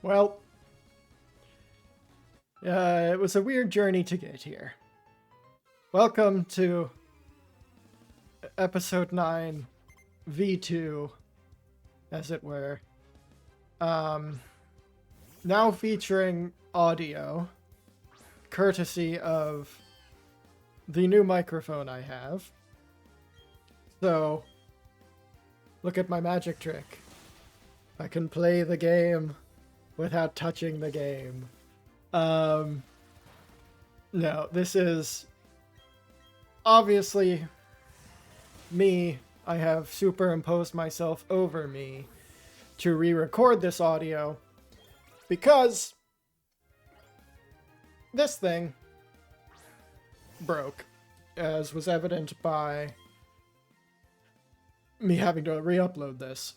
Well, it was a weird journey to get here. Welcome to episode 9, V2, as it were. Now featuring audio, courtesy of the new microphone I have. So, look at my magic trick. I can play the game without touching the game. No, this is obviously me. I have superimposed myself over me to re-record this audio because this thing broke, as was evident by me having to re-upload this.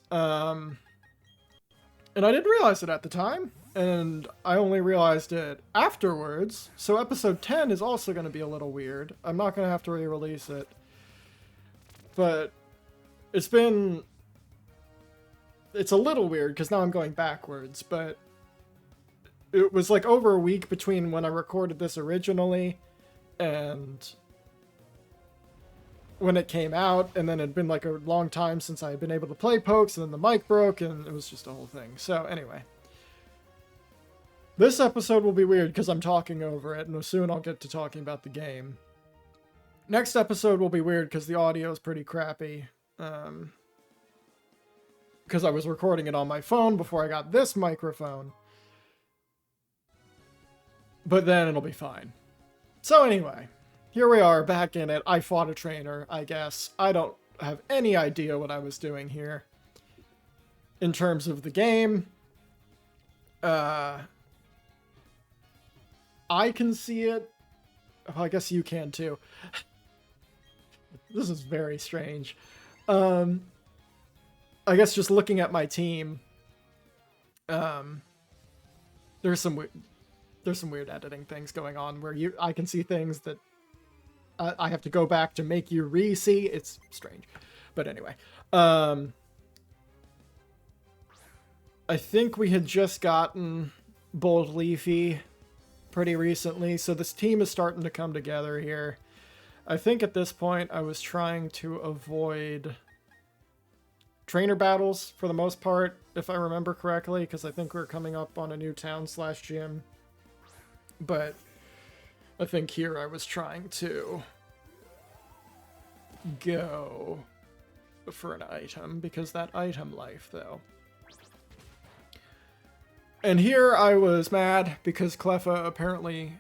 And I didn't realize it at the time, and I only realized it afterwards, so episode 10 is also going to be a little weird. I'm not going to have to re-release it, but it's a little weird because now I'm going backwards, but it was like over a week between when I recorded this originally and when it came out, and then it'd been like a long time since I had been able to play Pokes, and then the mic broke, and it was just a whole thing. So anyway, this episode will be weird because I'm talking over it, and soon I'll get to talking about the game. Next episode will be weird because the audio is pretty crappy, because I was recording it on my phone before I got this microphone. But then it'll be fine. So anyway, here we are, back in it. I fought a trainer, I guess. I don't have any idea what I was doing here in terms of the game. I can see it. Well, I guess you can too. This is very strange. I guess just looking at my team, there's some weird editing things going on where I can see things that I have to go back to make you re-see. It's strange. But anyway. I think we had just gotten Bold Leafy pretty recently, so this team is starting to come together here. I think at this point I was trying to avoid trainer battles for the most part, if I remember correctly, because I think we're coming up on a new town/gym. But I think here I was trying to go for an item, because that item life, though. And here I was mad because Cleffa apparently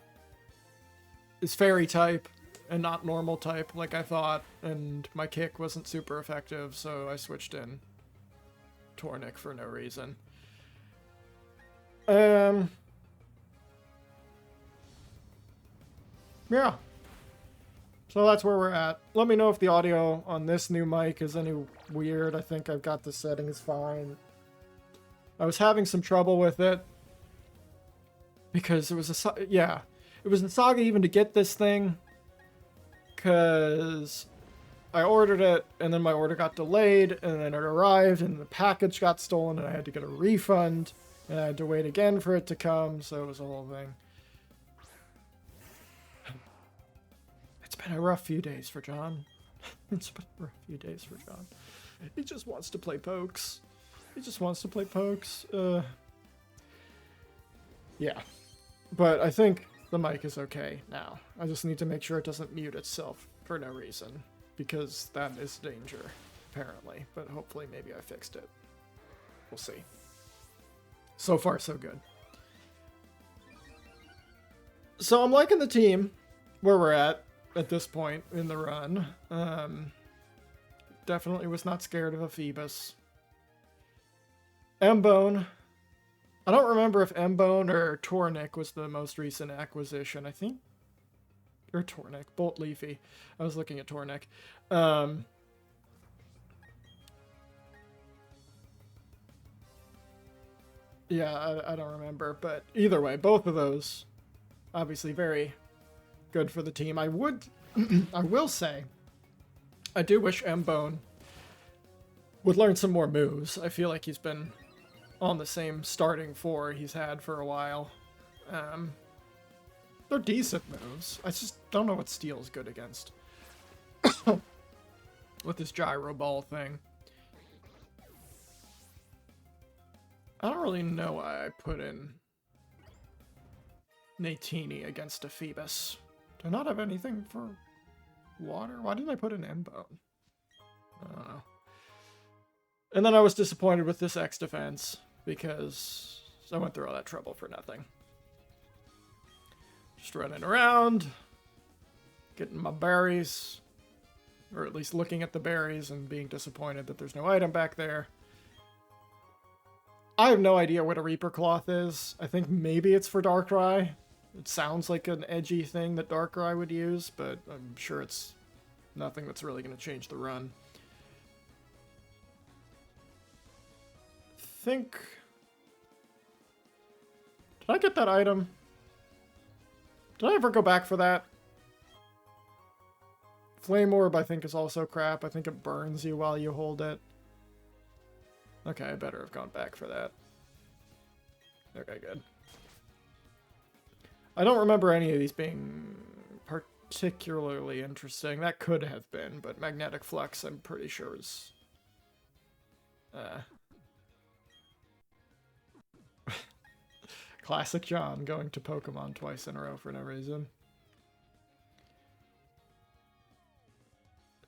is fairy type and not normal type like I thought, and my kick wasn't super effective, so I switched in Tornik for no reason. Yeah. So that's where we're at. Let me know if the audio on this new mic is any weird. I think I've got the settings fine. I was having some trouble with it because it was it was a saga even to get this thing, because I ordered it and then my order got delayed and then it arrived and the package got stolen and I had to get a refund and I had to wait again for it to come, so it was a whole thing. It's been a rough few days for John. It's been a rough few days for John. He just wants to play Pokes. Yeah. But I think the mic is okay now. I just need to make sure it doesn't mute itself for no reason, because that is danger, apparently. But hopefully maybe I fixed it. We'll see. So far, so good. So I'm liking the team where we're at this point in the run. Definitely was not scared of a Phoebus. Mbone. I don't remember if Mbone or Tornik was the most recent acquisition. I think... Or Tornik. Bolt Leafy. I was looking at Tornik. Yeah, I don't remember. But either way, both of those obviously very good for the team. I will say, I do wish Mbone would learn some more moves. I feel like he's been on the same starting 4 he's had for a while. They're decent moves. I just don't know what Steel's good against. With this gyro ball thing. I don't really know why I put in Natini against a Phoebus. Do I not have anything for water? Why didn't I put in M-Bone? I don't know. And then I was disappointed with this X defense because I went through all that trouble for nothing. Just running around, getting my berries, or at least looking at the berries and being disappointed that there's no item back there. I have no idea what a Reaper Cloth is. I think maybe it's for Darkrai. It sounds like an edgy thing that Darkrai would use, but I'm sure it's nothing that's really going to change the run. Did I get that item? Did I ever go back for that? Flame Orb, I think, is also crap. I think it burns you while you hold it. Okay, I better have gone back for that. Okay, good. I don't remember any of these being particularly interesting. That could have been, but Magnetic Flux, I'm pretty sure is... Classic John going to Pokemon twice in a row for no reason.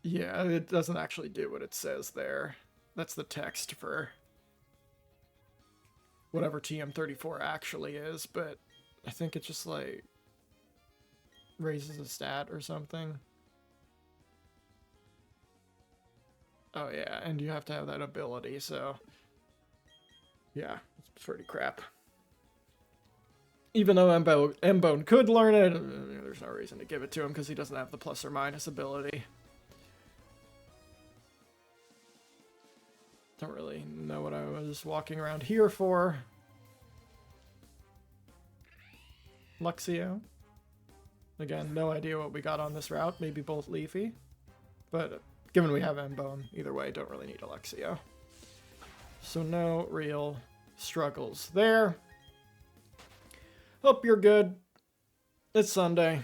Yeah, it doesn't actually do what it says there. That's the text for whatever TM34 actually is, but I think it just, like, raises a stat or something. Oh, yeah, and you have to have that ability, so... yeah, it's pretty crap. Even though M-Bone could learn it, there's no reason to give it to him because he doesn't have the plus or minus ability. Don't really know what I was walking around here for. Luxio. Again, no idea what we got on this route. Maybe both Leafy. But given we have M-Bone, either way, don't really need a Luxio. So no real struggles there. Hope you're good. It's Sunday.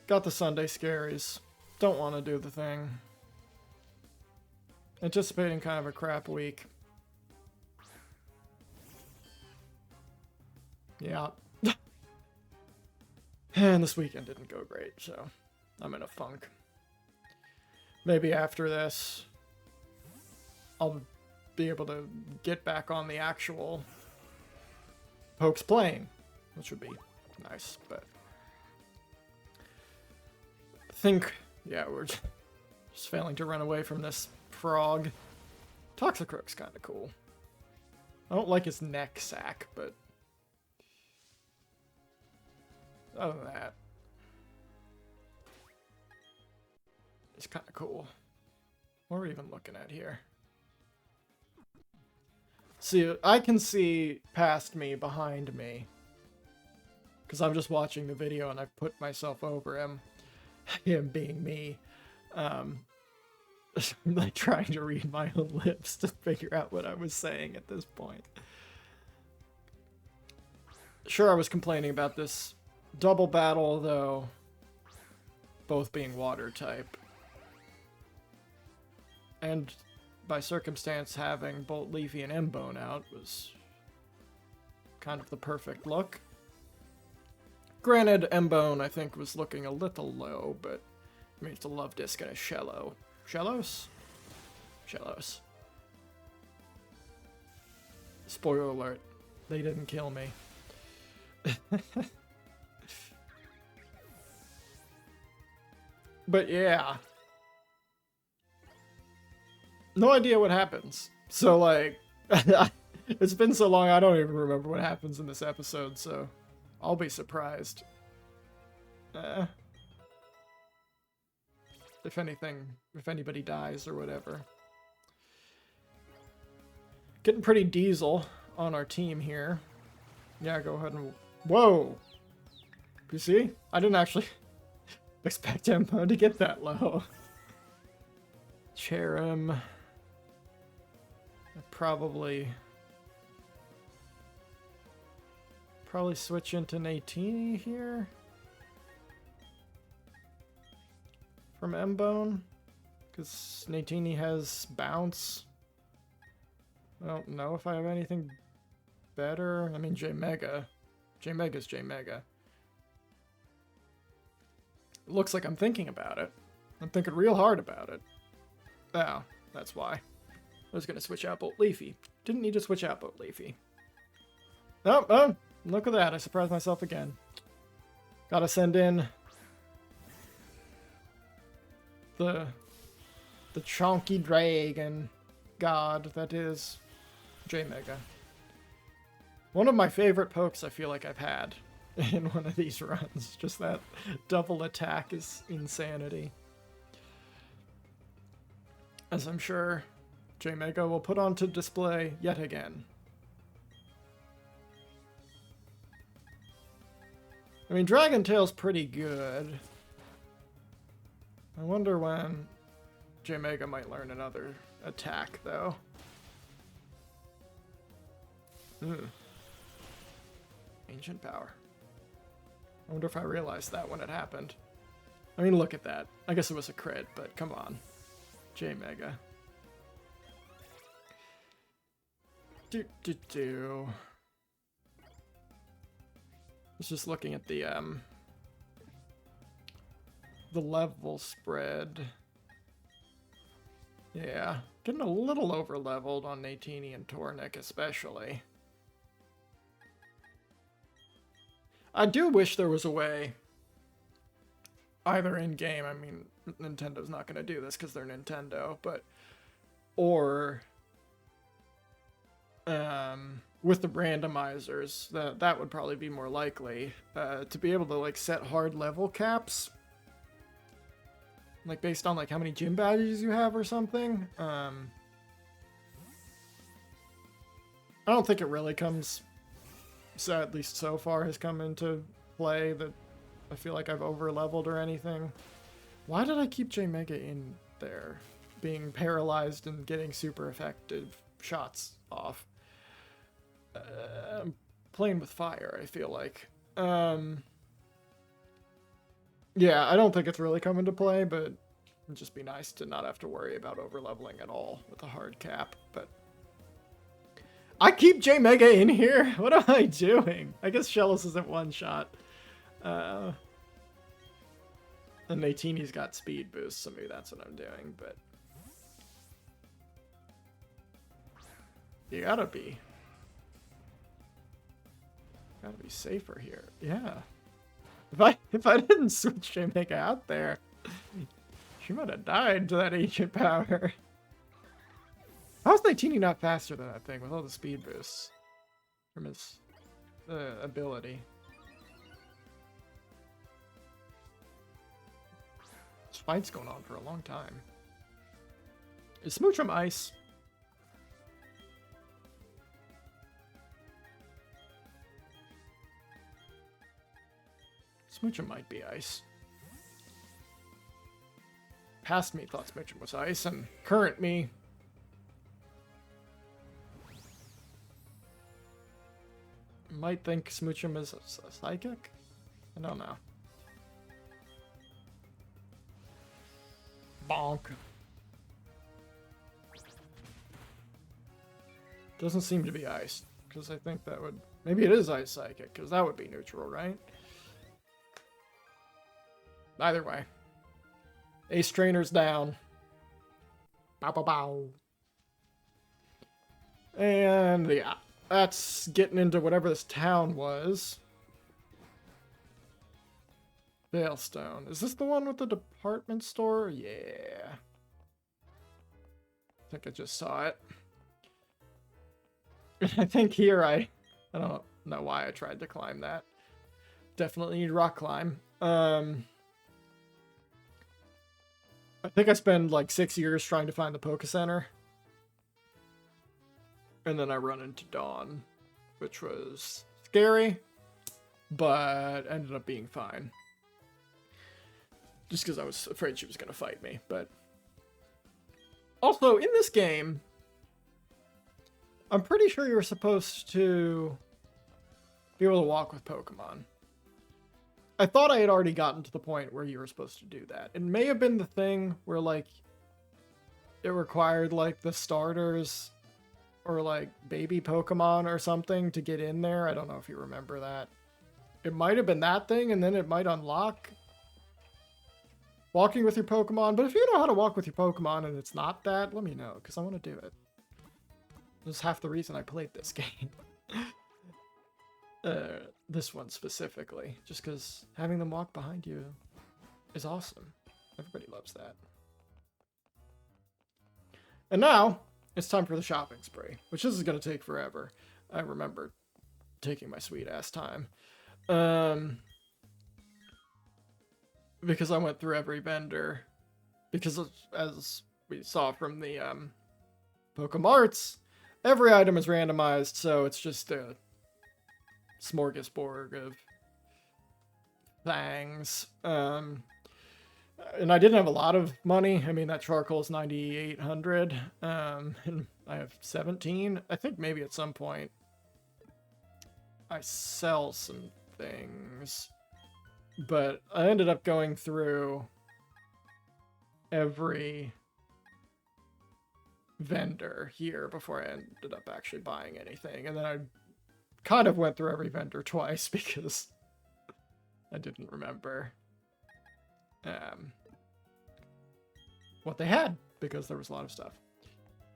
Got the Sunday scaries. Don't want to do the thing. Anticipating kind of a crap week. Yeah. And this weekend didn't go great, so I'm in a funk. Maybe after this, I'll be able to get back on the actual Pokes playing, which would be nice, but I think, yeah, we're just failing to run away from this frog. Toxicroak's kind of cool. I don't like his neck sack, but other than that, it's kind of cool. What are we even looking at here? See, I can see past me, behind me, because I'm just watching the video and I've put myself over him, him being me. I'm like trying to read my own lips to figure out what I was saying at this point. Sure, I was complaining about this double battle, though, both being water type. And by circumstance, having both Leafy and M-Bone out was kind of the perfect look. Granted, M-Bone, I think, was looking a little low, but I mean, it's a Love Disc and a Shello. Shellos? Shellos. Spoiler alert, they didn't kill me. But yeah. No idea what happens. So, like, it's been so long, I don't even remember what happens in this episode, so I'll be surprised. If anything, if anybody dies or whatever. Getting pretty diesel on our team here. Yeah, go ahead and... Whoa! You see? I didn't actually expect M-Bone to get that low. Cherim. Probably Probably switch into Natini here. From M-Bone. Because Natini has bounce. I don't know if I have anything better. I mean, J-Mega. J-Mega's J-Mega. It looks like I'm thinking about it. I'm thinking real hard about it. Oh, that's why. I was going to switch out Bolt Leafy. Didn't need to switch out Bolt Leafy. Oh, look at that. I surprised myself again. Gotta send in the chonky dragon god that is J-Mega. One of my favorite pokes I feel like I've had in one of these runs. Just that double attack is insanity. As I'm sure J-Mega will put onto display yet again. I mean, Dragon Tail's pretty good. I wonder when J-Mega might learn another attack, though. Ancient Power. I wonder if I realized that when it happened. I mean, look at that. I guess it was a crit, but come on. J-Mega. I was just looking at the level spread. Yeah, getting a little over-leveled on Natini and Tornik especially. I do wish there was a way, either in-game, I mean, Nintendo's not going to do this because they're Nintendo, but, or, with the randomizers, that would probably be more likely, to be able to, like, set hard level caps, like, based on, like, how many gym badges you have or something. I don't think it really comes, so at least so far, has come into play that I feel like I've over-leveled or anything. Why did I keep J-Mega in there? Being paralyzed and getting super effective shots off. I'm playing with fire, I feel like. Yeah, I don't think it's really come into play, but it'd just be nice to not have to worry about over-leveling at all with a hard cap, but I keep J-Mega in here? What am I doing? I guess Shellos isn't one shot. And Natini's got speed boost, so maybe that's what I'm doing, but you gotta be safer here. Yeah. If I didn't switch J-Mega out there, she might have died to that ancient power. How's Natini not faster than that thing with all the speed boosts from his ability? This fight's going on for a long time. Is Smoochum ice? Smoochum might be ice. Past me thought Smoochum was ice, and current me might think Smoochum is a psychic? I don't know. Bonk. Doesn't seem to be ice, because I think that would... Maybe it is ice psychic, because that would be neutral, right? Either way. Ace Trainer's down. Bow, bow, bow. And yeah, that's getting into whatever this town was. Veilstone. Is this the one with the department store? Yeah. I think I just saw it. I think here I don't know why I tried to climb that. Definitely need rock climb. I think I spent like 6 years trying to find the Poké Center. And then I run into Dawn, which was scary, but ended up being fine. Just because I was afraid she was going to fight me, but... Also, in this game, I'm pretty sure you're supposed to be able to walk with Pokemon. I thought I had already gotten to the point where you were supposed to do that. It may have been the thing where, like, it required, like, the starters or, like, baby Pokemon or something to get in there. I don't know if you remember that. It might have been that thing, and then it might unlock walking with your Pokemon. But if you know how to walk with your Pokemon and it's not that, let me know, because I want to do it. That's half the reason I played this game. This one specifically. Just because having them walk behind you is awesome. Everybody loves that. And now, it's time for the shopping spree, which this is going to take forever. I remember taking my sweet ass time. Because I went through every vendor. Because as we saw from the Pokemarts, every item is randomized, so it's just a smorgasbord of things. And I didn't have a lot of money. I mean, that charcoal is 9,800. And I have 17. I think maybe at some point I sell some things. But I ended up going through every vendor here before I ended up actually buying anything. And then I kind of went through every vendor twice because I didn't remember what they had, because there was a lot of stuff.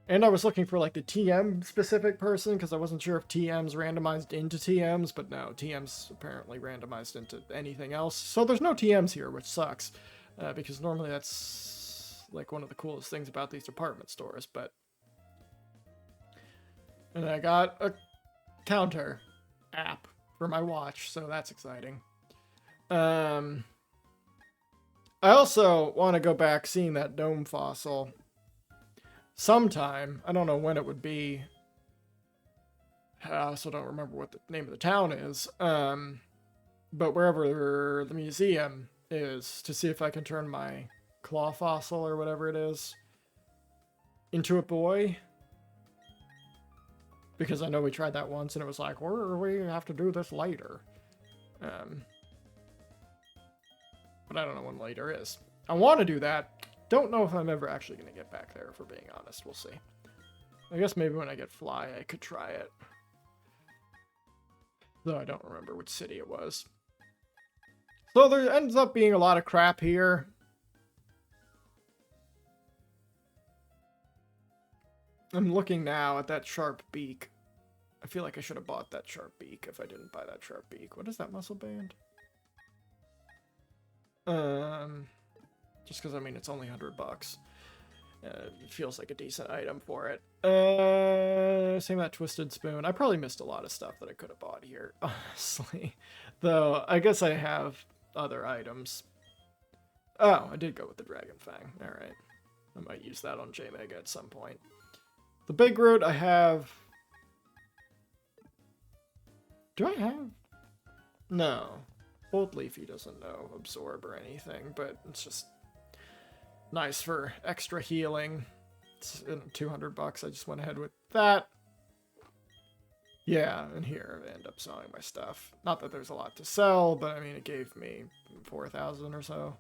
And I was looking for, like, the TM specific person, because I wasn't sure if TM's randomized into TMs, but no, TM's apparently randomized into anything else. So there's no TMs here, which sucks, because normally that's, like, one of the coolest things about these department stores, but... And I got a counter app for my watch, so that's exciting. I also want to go back seeing that dome fossil sometime. I don't know when it would be. I also don't remember what the name of the town is. But wherever the museum is, to see if I can turn my claw fossil or whatever it is into a boy. Because I know we tried that once and it was like, we have to do this later. But I don't know when later is. I want to do that. Don't know if I'm ever actually going to get back there, if we're being honest. We'll see. I guess maybe when I get Fly, I could try it. Though I don't remember which city it was. So there ends up being a lot of crap here. I'm looking now at that sharp beak. I feel like I should have bought that sharp beak if I didn't buy that sharp beak. What is that muscle band? Just because, I mean, it's only $100. It feels like a decent item for it. Same that Twisted Spoon. I probably missed a lot of stuff that I could have bought here, honestly. Though, I guess I have other items. Oh, I did go with the Dragon Fang. Alright. I might use that on J-Mega at some point. The Big Root I have... Do I have? No. Old Leafy doesn't know Absorb or anything, but it's just nice for extra healing. It's $200. I just went ahead with that. Yeah, and here I end up selling my stuff. Not that there's a lot to sell, but I mean, it gave me 4,000 or so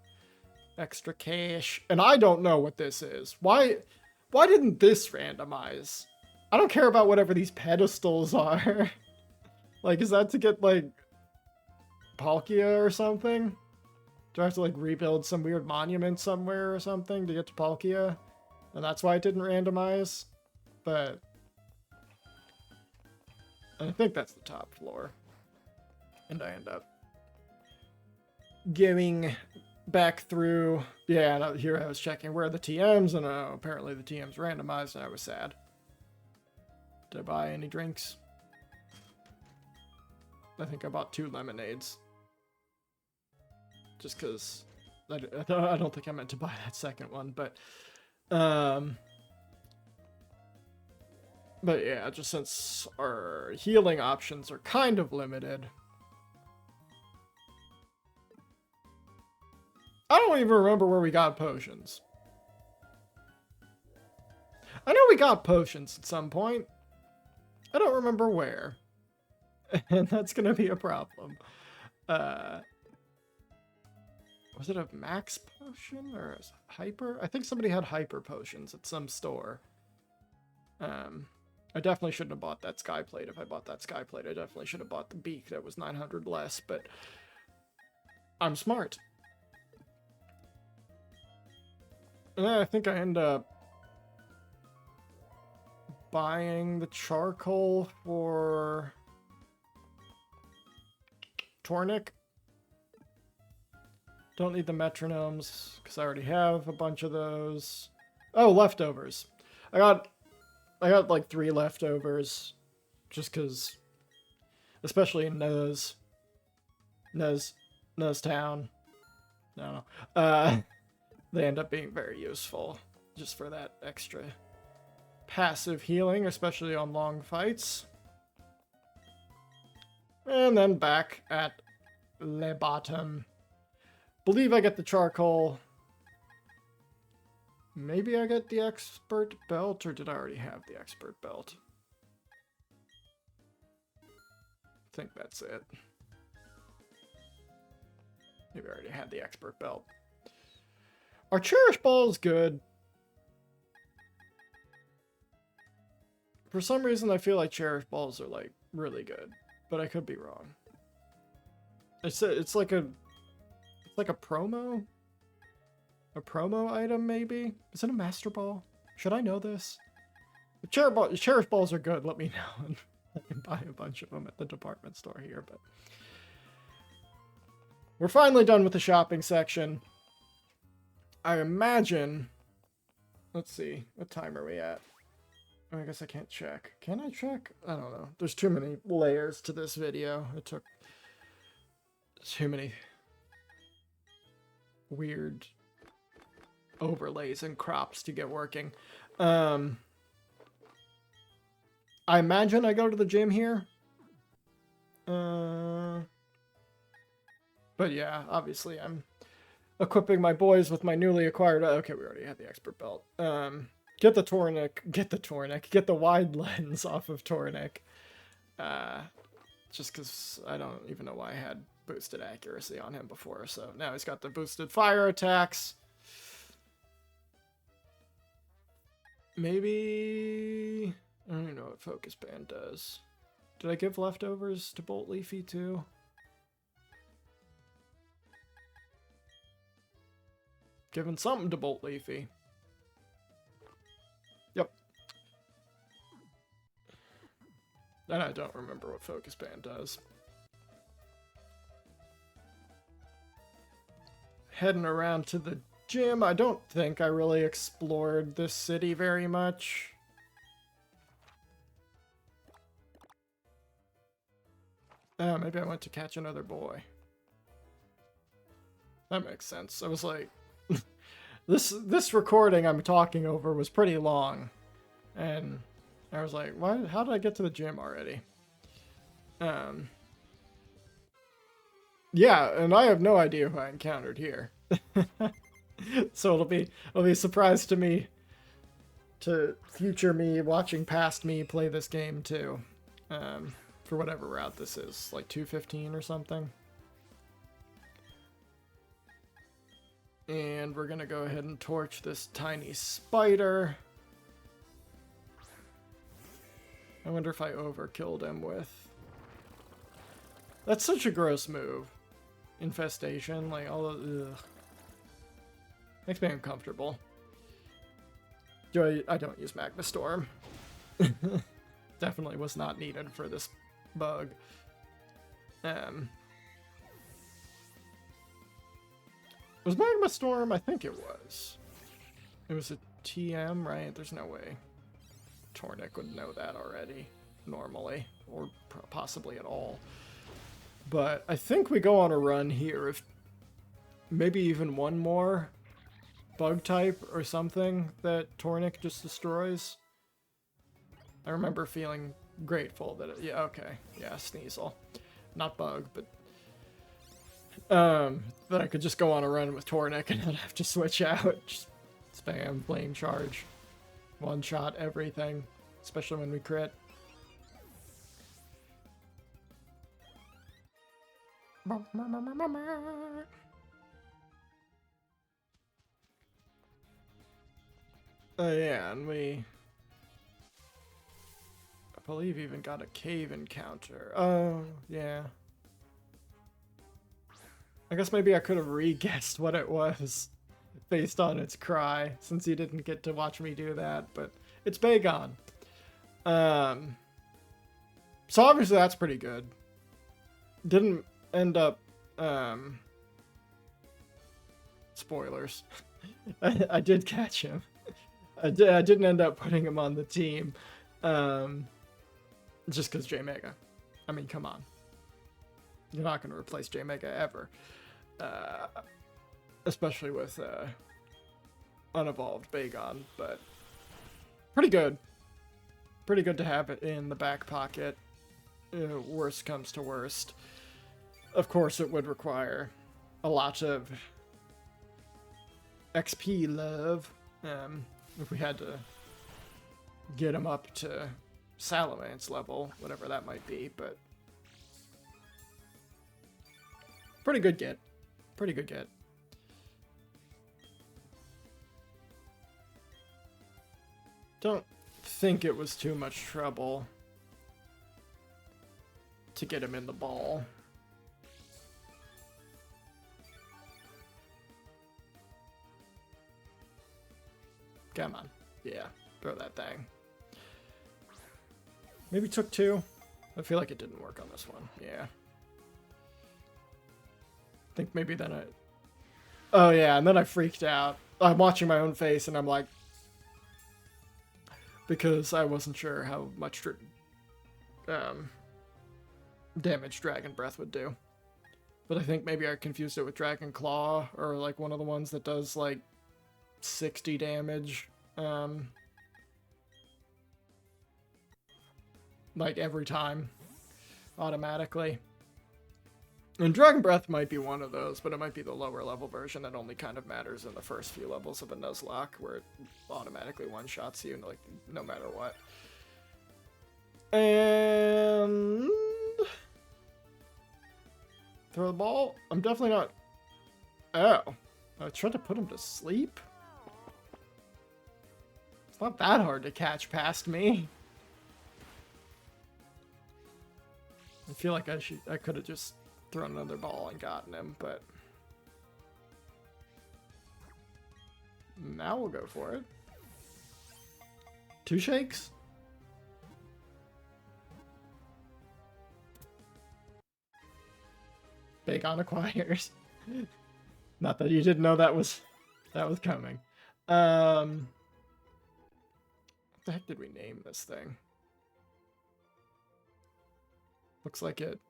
extra cash. And I don't know what this is. Why didn't this randomize? I don't care about whatever these pedestals are. Like, is that to get, like, Palkia or something? Do I have to, like, rebuild some weird monument somewhere or something to get to Palkia? And that's why it didn't randomize? But I think that's the top floor. And I end up going back through... Yeah, and here I was checking where are the TMs, and apparently the TMs randomized, and I was sad. Did I buy any drinks? I think I bought 2 lemonades. Just because I don't think I meant to buy that second one, but yeah, just since our healing options are kind of limited. I don't even remember where we got potions. I know we got potions at some point. I don't remember where. and that's going to be a problem. Was it a max potion or a hyper? I think somebody had hyper potions at some store. I definitely shouldn't have bought that sky plate. If I bought that sky plate, I definitely should have bought the beak that was 900 less, but I'm smart. And I think I end up buying the charcoal for Tornik. Don't need the metronomes because I already have a bunch of those. Oh, leftovers. I got like 3 leftovers just because, especially in Nuz Town. No. They end up being very useful just for that extra passive healing, especially on long fights. And then back at Le Bottom. Believe I get the charcoal. Maybe I get the expert belt, or did I already have the expert belt? I think that's it. Maybe I already had the expert belt. Our Cherish Ball is good. For some reason, I feel like Cherish Balls are like really good, but I could be wrong. It's like a promo. A promo item, maybe? Is it a Master Ball? Should I know this? The Cherish Balls are good, let me know. And I can buy a bunch of them at the department store here, but... We're finally done with the shopping section. I imagine... Let's see, what time are we at? Oh, I guess I can't check. Can I check? I don't know. There's too many layers to this video. It took too many weird overlays and crops to get working. I imagine I go to the gym here. But yeah, obviously I'm equipping my boys with my newly acquired... Okay, we already had the expert belt. Get the wide lens off of Tornik. Just because I don't even know why I had boosted accuracy on him before. So now he's got the boosted fire attacks. Maybe... I don't even know what Focus Band does. Did I give leftovers to Bolt Leafy too? Giving something to Bolt Leafy. Yep. And I don't remember what Focus Band does. Heading around to the gym. I don't think I really explored this city very much. Oh, maybe I went to catch another boy. That makes sense. I was like, this recording I'm talking over was pretty long, and I was like, why? How did I get to the gym already? Yeah, and I have no idea who I encountered here. So it'll be a surprise to me, to future me watching past me play this game too. For whatever route this is, like 215 or something. And we're gonna go ahead and torch this tiny spider. I wonder if I overkilled him with... That's such a gross move. Infestation, like all of... Ugh. Makes me uncomfortable. I don't use Magma Storm. Definitely was not needed for this bug. Was Magma Storm? I think it was. It was a TM, right? There's no way Tornik would know that already, normally, or possibly at all. But I think we go on a run here. If maybe even one more bug type or something that Tornik just destroys. I remember feeling grateful that yeah, okay, yeah, Sneasel, not bug, but that I could just go on a run with Tornik and not have to switch out. Just spam, flame charge, one shot everything, especially when we crit. Oh yeah, and I believe even got a cave encounter. Oh, yeah. I guess maybe I could have re-guessed what it was based on its cry, since you didn't get to watch me do that, but it's Bagon. So obviously that's pretty good. Didn't end up, spoilers. I did catch him. I didn't end up putting him on the team, just because J-Mega. I mean, come on. You're not going to replace J-Mega ever. Especially with unevolved Bagon, but pretty good. Pretty good to have it in the back pocket. Worst comes to worst. Of course, it would require a lot of XP love if we had to get him up to Salamence level, whatever that might be, but pretty good get. Pretty good get. Don't think it was too much trouble to get him in the ball. Come on. Yeah, throw that thing. Maybe took 2. I feel like it didn't work on this one. Yeah. I think maybe then I... Oh yeah, and then I freaked out. I'm watching my own face and I'm like... Because I wasn't sure how much damage Dragon Breath would do. But I think maybe I confused it with Dragon Claw, or like one of the ones that does like 60 damage. Like every time. Automatically. And Dragon Breath might be one of those, but it might be the lower level version that only kind of matters in the first few levels of a Nuzlocke, where it automatically one-shots you, like, no matter what. And... throw the ball? I'm definitely not... Oh. I tried to put him to sleep? It's not that hard to catch past me. I feel like I could have just thrown another ball and gotten him, but now we'll go for it. 2 shakes? Bagon acquires. Not that you didn't know that was coming. What the heck did we name this thing? Looks like it.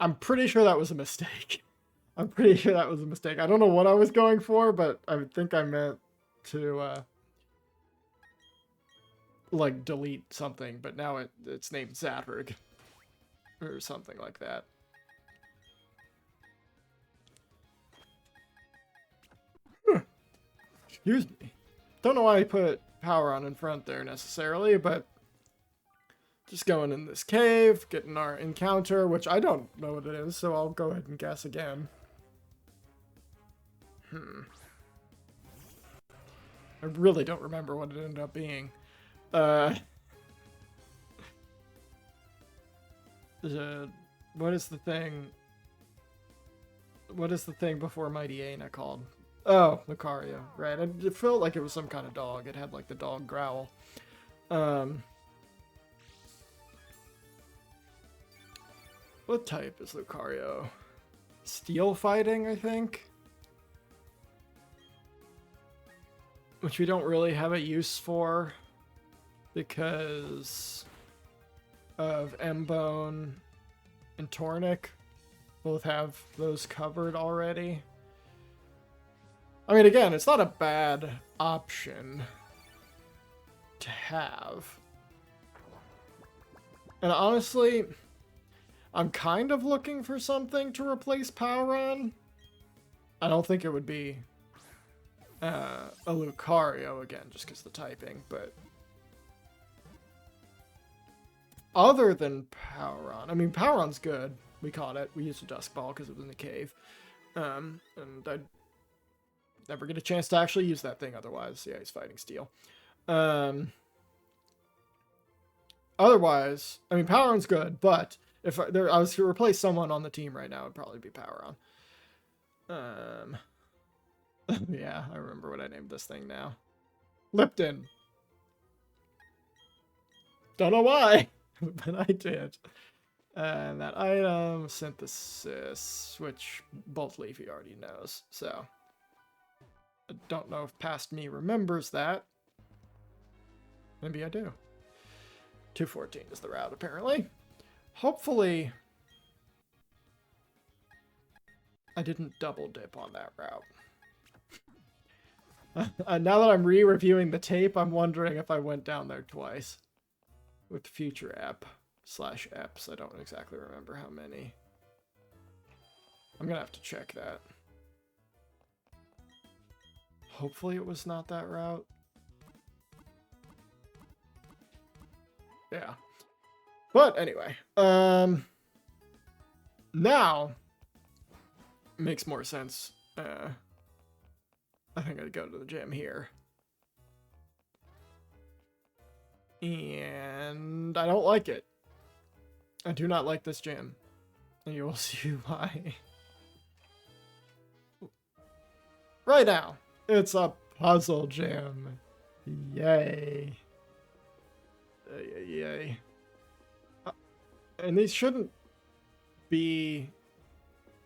I'm pretty sure that was a mistake. I'm pretty sure that was a mistake. I don't know what I was going for, but I think I meant to, like, delete something, but now it's named Zatrug. Or something like that. Excuse me. Don't know why I put power on in front there necessarily, but just going in this cave, getting our encounter, which I don't know what it is, so I'll go ahead and guess again. I really don't remember what it ended up being. What is the thing? What is the thing before Mighty Aina called? Oh, Lucario, right. It felt like it was some kind of dog. It had like the dog growl. What type is Lucario? Steel fighting, I think? Which we don't really have a use for because of M-Bone and Tornic. Both have those covered already. I mean, again, it's not a bad option to have. And honestly, I'm kind of looking for something to replace Powron. I don't think it would be a Lucario again, just because of the typing, but other than Poweron. I mean, Poweron's good. We caught it. We used a Dusk Ball because it was in the cave. And I'd never get a chance to actually use that thing otherwise. Yeah, he's fighting Steel. Otherwise, I mean, Poweron's good, but if I was to replace someone on the team right now, it'd probably be Poweron. Yeah, I remember what I named this thing now. Lipton. Don't know why, but I did. And that item, Synthesis, which Bolt Leafy already knows, so I don't know if past me remembers that. Maybe I do. 214 is the route, apparently. Hopefully, I didn't double dip on that route. Now that I'm re-reviewing the tape, I'm wondering if I went down there twice. With future /eps. I don't exactly remember how many. I'm gonna have to check that. Hopefully it was not that route. Yeah. But anyway, now makes more sense. I think I'd go to the gym here. And I don't like it. I do not like this gym. And you will see why. Right now, it's a puzzle gym. Yay. Yay. And these shouldn't be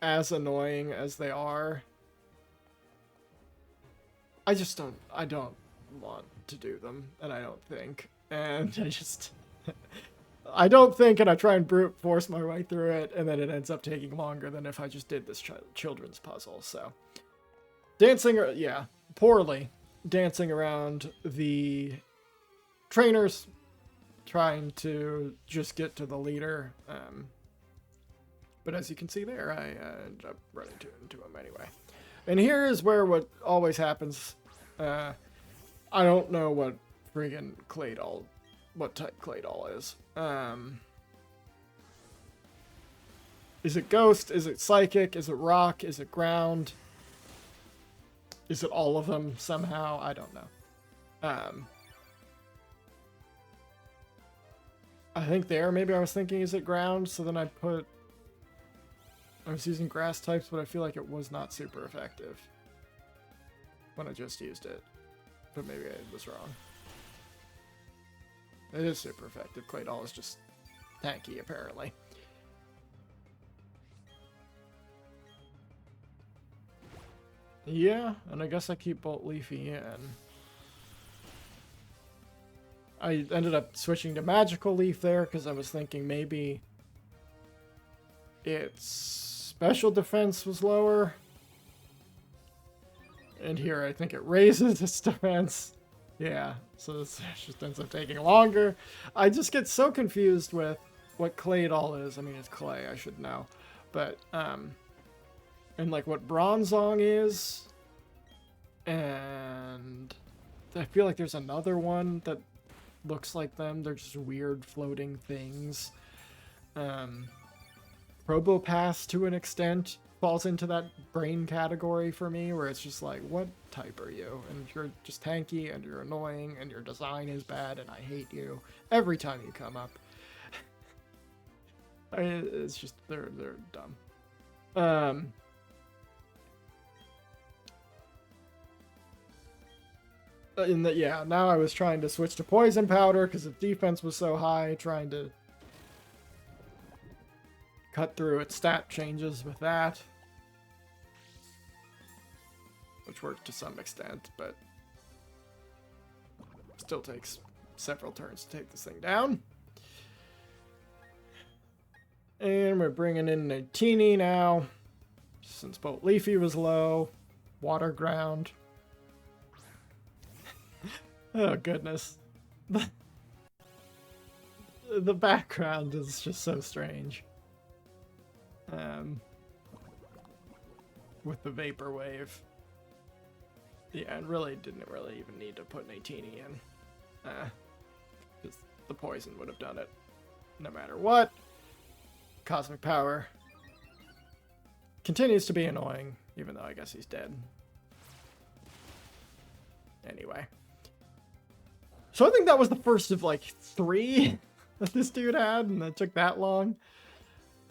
as annoying as they are. I don't want to do them, and I don't think. And I don't think, and I try and brute force my way through it, and then it ends up taking longer than if I just did this children's puzzle, so. Poorly dancing around the trainers, trying to just get to the leader. But as you can see there, I end up running into him anyway. And here is where what always happens. I don't know what friggin' Claydol, what type Claydol is. Is it Ghost? Is it Psychic? Is it Rock? Is it Ground? Is it all of them somehow? I don't know. I think maybe I was thinking, is it Ground? So then I was using grass types, but I feel like it was not super effective when I just used it. But maybe I was wrong. It is super effective. Claydol is just tanky, apparently. Yeah, and I guess I keep Bolt Leafy in. I ended up switching to Magical Leaf there because I was thinking maybe its special defense was lower. And here I think it raises its defense. Yeah, so this just ends up taking longer. I just get so confused with what Claydol is. I mean, it's clay, I should know. But, and like what Bronzong is. And I feel like there's another one that looks like them. They're just weird floating things. Probopass, to an extent, falls into that brain category for me, where it's just like, what type are you? And you're just tanky, and you're annoying, and your design is bad, and I hate you every time you come up. It's just, they're dumb. Now I was trying to switch to Poison Powder because its defense was so high, trying to cut through its stat changes with that. Which worked to some extent, but still takes several turns to take this thing down. And we're bringing in Nitini now, since Bolt Leafy was low. Water Ground. Oh, goodness. The background is just so strange. With the Vaporwave. Yeah, and really didn't even need to put Nitini in. Because the poison would have done it. no matter what. Cosmic Power continues to be annoying, even though I guess he's dead. Anyway. So I think that was the first of like 3 that this dude had, and it took that long.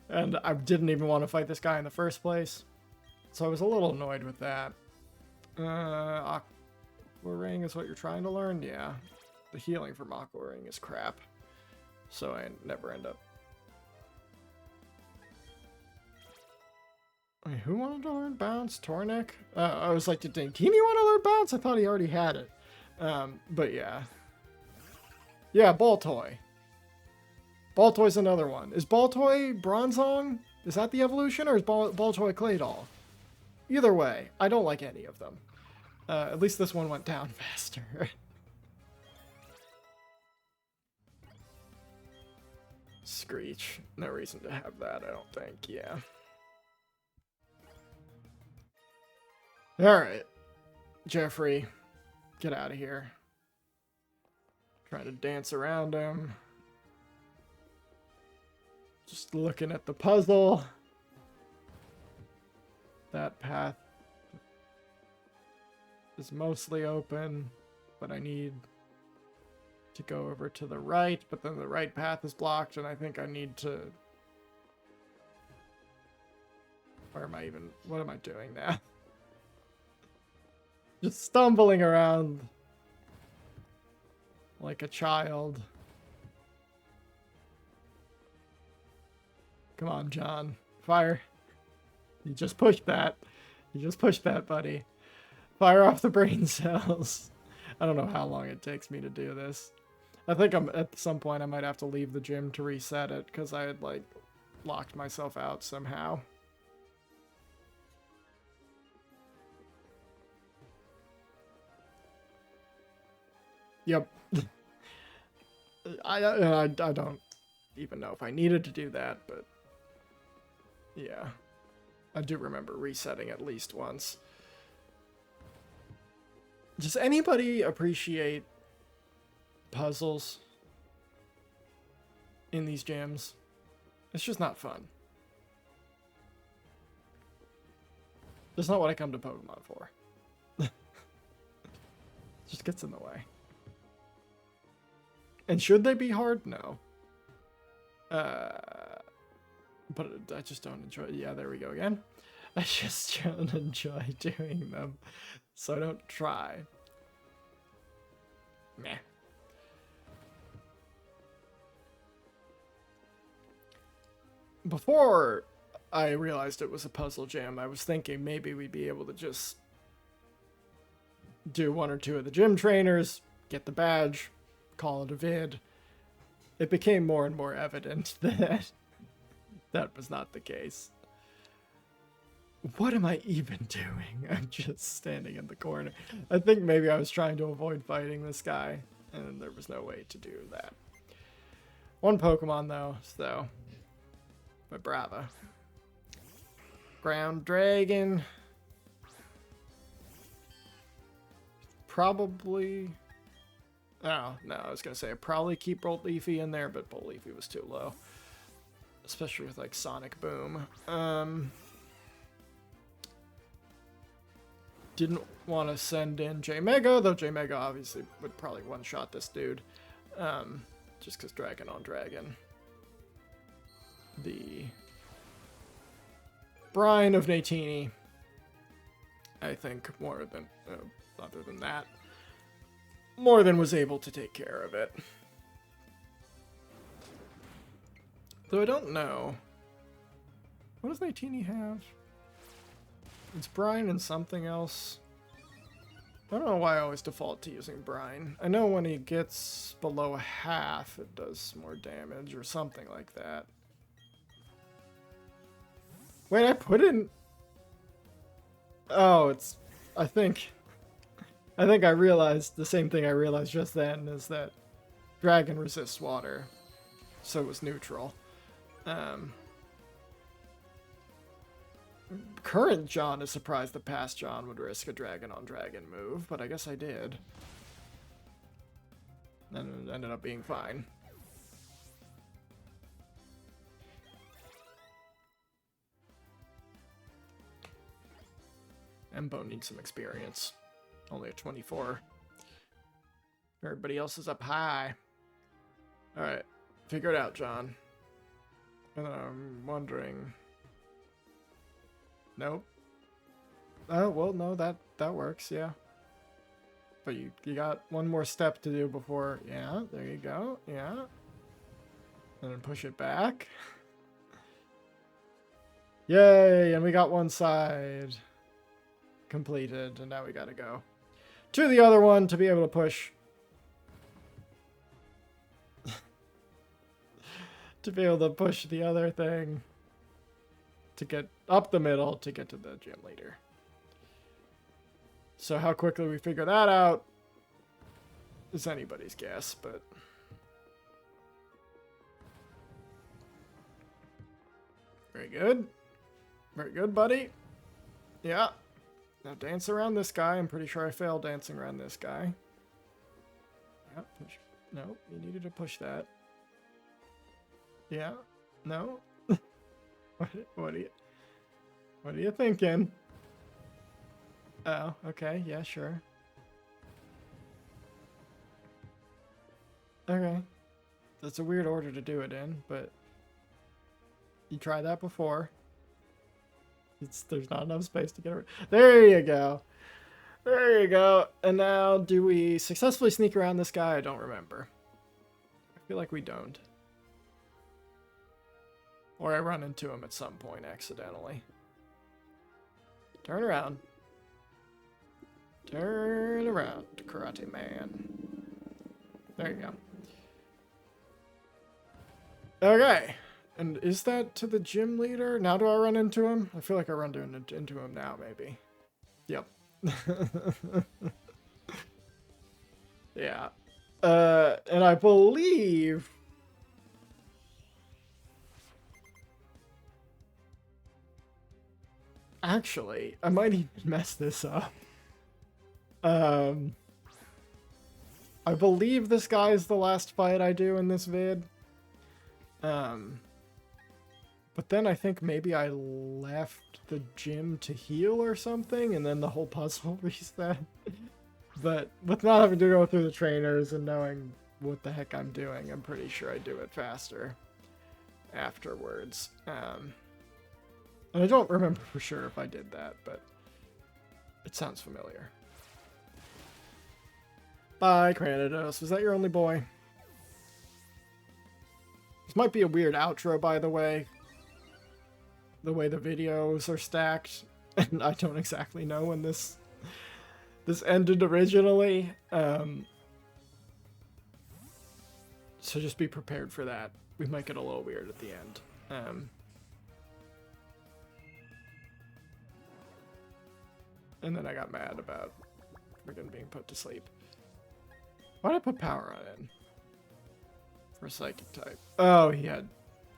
And I didn't even want to fight this guy in the first place. So I was a little annoyed with that. Aqua Ring is what you're trying to learn? Yeah. The healing from Aqua Ring is crap. So I never end up... Wait, who wanted to learn Bounce? Tornik? I was like, did Dantini want to learn Bounce? I thought he already had it. But yeah. Yeah, Baltoy. Baltoy's another one. Is Baltoy Bronzong? Is that the evolution, or is Baltoy Claydol? Either way, I don't like any of them. At least this one went down faster. Screech. No reason to have that, I don't think. Yeah. Alright. Jeffrey, get out of here. Trying to dance around him. Just looking at the puzzle. That path is mostly open, but I need to go over to the right, but then the right path is blocked, and I think I need to... Where am I even... What am I doing now? Just stumbling around like a child. Come on, John. Fire. You just pushed that. You just pushed that, buddy. Fire off the brain cells. I don't know how long it takes me to do this. I think at some point I might have to leave the gym to reset it, because I had, like, locked myself out somehow. Yep. I don't even know if I needed to do that, but yeah. I do remember resetting at least once. Does anybody appreciate puzzles in these gyms? It's just not fun. That's not what I come to Pokemon for. It just gets in the way. And should they be hard? No. But I just don't enjoy... Yeah, there we go again. I just don't enjoy doing them. So I don't try. Meh. Before I realized it was a puzzle jam, I was thinking maybe we'd be able to just do 1 or 2 of the gym trainers, get the badge, call it a vid. It became more and more evident that that was not the case. What am I even doing? I'm just standing in the corner. I think maybe I was trying to avoid fighting this guy, and there was no way to do that. 1 Pokemon, though, so... But Brava. Ground Dragon. Probably... Oh, no, I was going to say I'd probably keep Bolt Leafy in there, but Bolt Leafy was too low. Especially with, like, Sonic Boom. Didn't want to send in J-Mega, though J-Mega obviously would probably one-shot this dude. Just because Dragon on Dragon. The Brine of Natini, I think, more than, other than that, more than was able to take care of it. Though I don't know. What does Natini have? It's Brine and something else. I don't know why I always default to using Brine. I know when he gets below 1/2, it does more damage or something like that. Wait, I put in... Oh, it's... I think I realized the same thing I realized just then, is that Dragon resists water, so it was neutral. Current John is surprised that past John would risk a Dragon on Dragon move, but I guess I did. And it ended up being fine. Embo needs some experience. Only at 24. Everybody else is up high. Alright. Figure it out, John. And I'm wondering... Nope. Oh, well, no, that works, yeah. But you got one more step to do before... Yeah, there you go. Yeah. And then push it back. Yay, and we got one side completed, and now we gotta go to the other one to be able to push. To be able to push the other thing to get up the middle to get to the gym leader. So how quickly we figure that out is anybody's guess, but... Very good. Very good, buddy. Yeah. Now dance around this guy. I'm pretty sure I failed dancing around this guy. Yeah, push. No, you needed to push that. Yeah. No. What are you thinking? Oh, okay. Yeah, sure. Okay. That's a weird order to do it in, but you tried that before. There's not enough space to get around. There you go. There you go. And now, do we successfully sneak around this guy? I don't remember. I feel like we don't. Or I run into him at some point accidentally. Turn around. Turn around, Karate Man. There you go. Okay. And is that to the gym leader? Now do I run into him? I feel like I run into him now, maybe. Yep. Yeah. And I believe... Actually, I might even mess this up. I believe this guy is the last fight I do in this vid. But then I think maybe I left the gym to heal or something, and then the whole puzzle reset. But with not having to go through the trainers and knowing what the heck I'm doing, I'm pretty sure I do it faster afterwards. And I don't remember for sure if I did that, but it sounds familiar. Bye, Cranidos. Was that your only boy? This might be a weird outro, by the way. The way the videos are stacked. And I don't exactly know when this ended originally. So just be prepared for that. We might get a little weird at the end. And then I got mad about friggin' being put to sleep. Why did I put power on it? For a psychic type. Oh, he had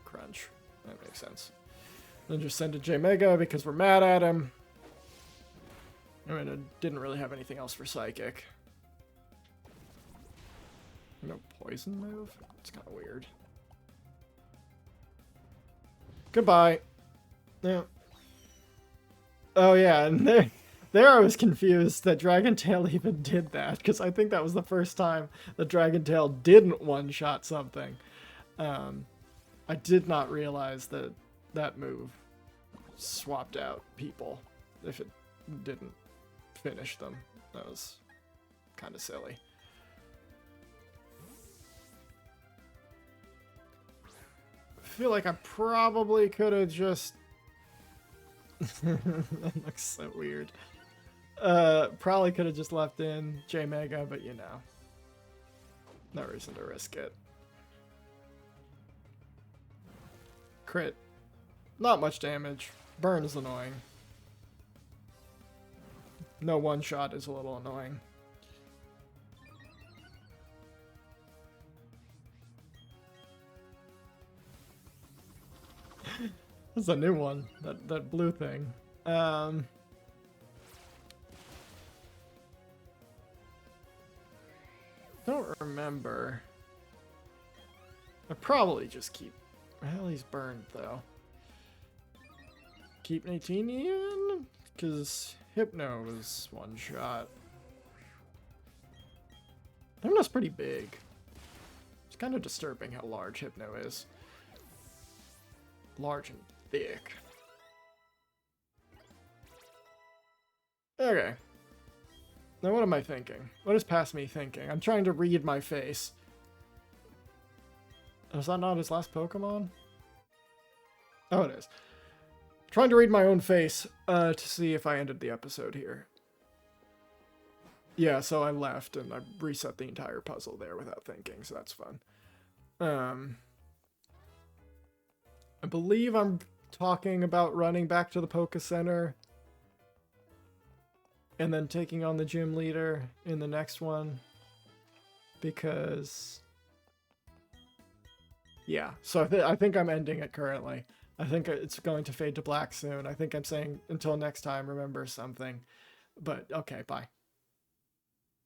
crunch. That makes sense. Then just send it J Mega because we're mad at him. I mean, it didn't really have anything else for psychic. No poison move? It's kind of weird. Goodbye. Yeah. Oh yeah, and there I was confused that Dragon Tail even did that, because I think that was the first time that Dragon Tail didn't one-shot something. I did not realize that that move swapped out people if it didn't finish them. That was kind of silly. I feel like I probably could have just... That looks so weird. Probably could have just left in J Mega, but you know. No reason to risk it. Crit. Not much damage. Burn is annoying. No one shot is a little annoying. That's a new one. That blue thing. Don't remember. I probably just keep... Well, he's burned though. Keep Natinian? Because Hypno was one shot. Hypno's pretty big. It's kind of disturbing how large Hypno is. Large and thick. Okay. Now what am I thinking? What is past me thinking? I'm trying to read my face. Is that not his last Pokemon? Oh, it is. Trying to read my own face to see if I ended the episode here. Yeah, so I left and I reset the entire puzzle there without thinking, so that's fun. I believe I'm talking about running back to the Poké Center and then taking on the gym leader in the next one. Because... yeah, so I think I'm ending it currently. I think it's going to fade to black soon. I think I'm saying until next time, remember something. But okay, bye.